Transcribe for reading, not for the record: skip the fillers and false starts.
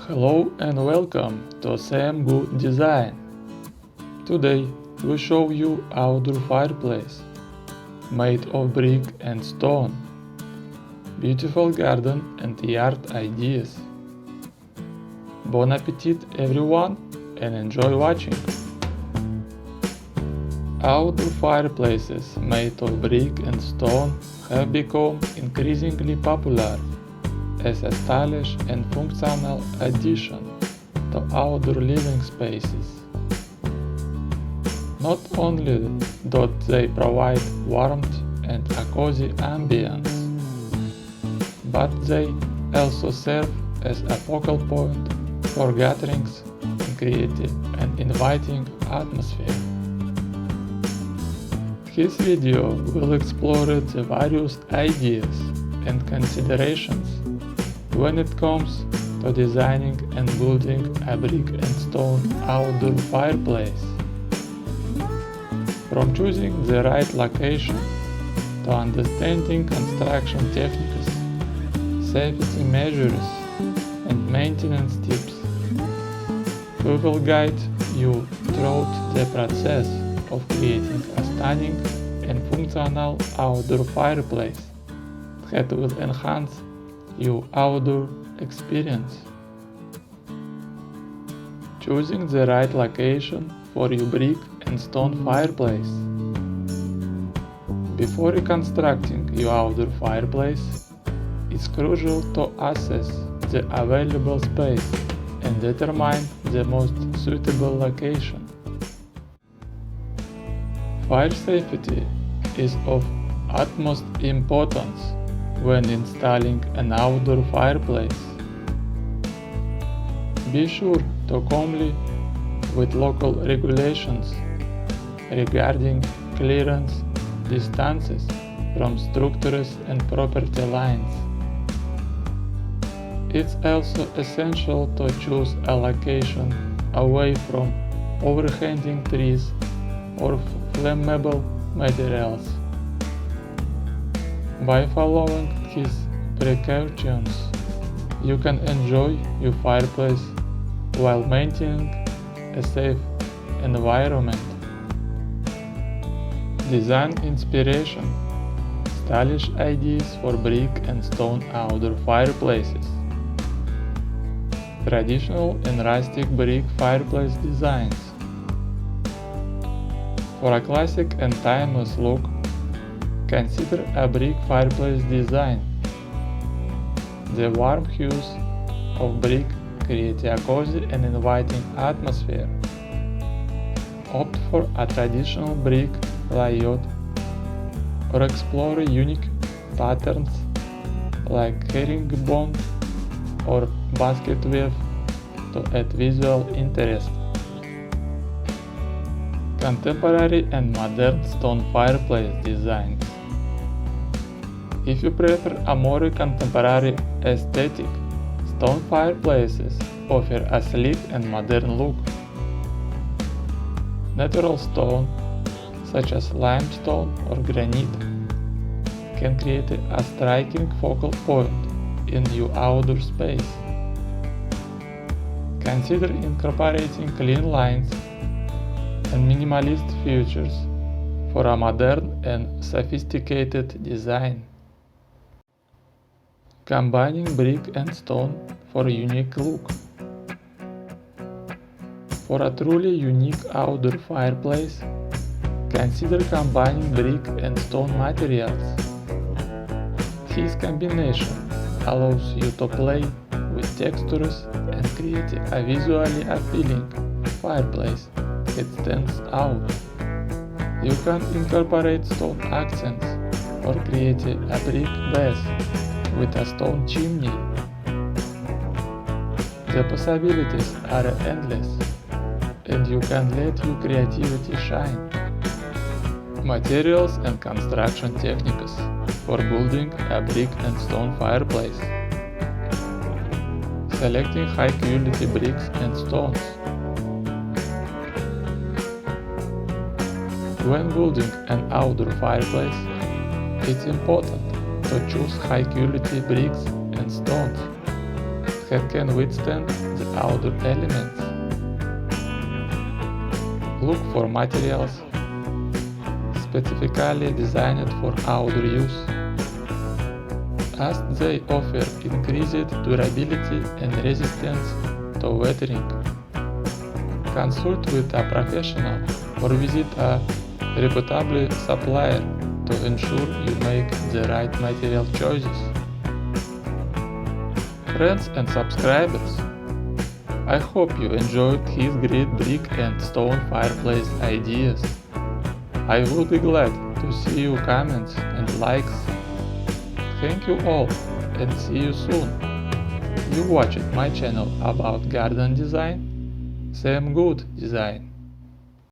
Hello and welcome to Sam Good Design. Today we show you outdoor fireplace made of brick and stone, beautiful garden and yard ideas. Bon appetit everyone and enjoy watching. Outdoor fireplaces made of brick and stone have become increasingly popular as a stylish and functional addition to outdoor living spaces. Not only do they provide warmth and a cozy ambience, but they also serve as a focal point for gatherings and create an inviting atmosphere. This video will explore the various ideas and considerations when it comes to designing and building a brick and stone outdoor fireplace. From choosing the right location to understanding construction techniques, safety measures, and maintenance tips, we will guide you through the process of creating a stunning and functional outdoor fireplace that will enhance your outdoor experience. Choosing the right location for your brick and stone fireplace. Before reconstructing your outdoor fireplace, it's crucial to assess the available space and determine the most suitable location. Fire safety is of utmost importance when installing an outdoor fireplace. Be sure to comply with local regulations regarding clearance distances from structures and property lines. It's also essential to choose a location away from overhanging trees or flammable materials. By following these precautions, you can enjoy your fireplace while maintaining a safe environment. Design inspiration: stylish ideas for brick and stone outdoor fireplaces. Traditional and rustic brick fireplace designs. For a classic and timeless look, consider a brick fireplace design. The warm hues of brick create a cozy and inviting atmosphere. Opt for a traditional brick layout or explore unique patterns like herringbone or basket weave to add visual interest. Contemporary and modern stone fireplace designs. If you prefer a more contemporary aesthetic, stone fireplaces offer a sleek and modern look. Natural stone, such as limestone or granite, can create a striking focal point in your outdoor space. Consider incorporating clean lines and minimalist features for a modern and sophisticated design. Combining brick and stone for a unique look. For a truly unique outdoor fireplace, consider combining brick and stone materials. This combination allows you to play with textures and create a visually appealing fireplace that stands out. You can incorporate stone accents or create a brick base with a stone chimney. The possibilities are endless, and you can let your creativity shine. Materials and construction techniques for building a brick and stone fireplace. Selecting high quality bricks and stones. When building an outdoor fireplace, it's important to choose high quality bricks and stones that can withstand the outdoor elements. Look for materials specifically designed for outdoor use, as they offer increased durability and resistance to weathering. Consult with a professional or visit a reputable supplier to ensure you make the right material choices. Friends and subscribers, I hope you enjoyed his great brick and stone fireplace ideas. I would be glad to see your comments and likes. Thank you all and see you soon. You watched my channel about garden design, Sam Good Design.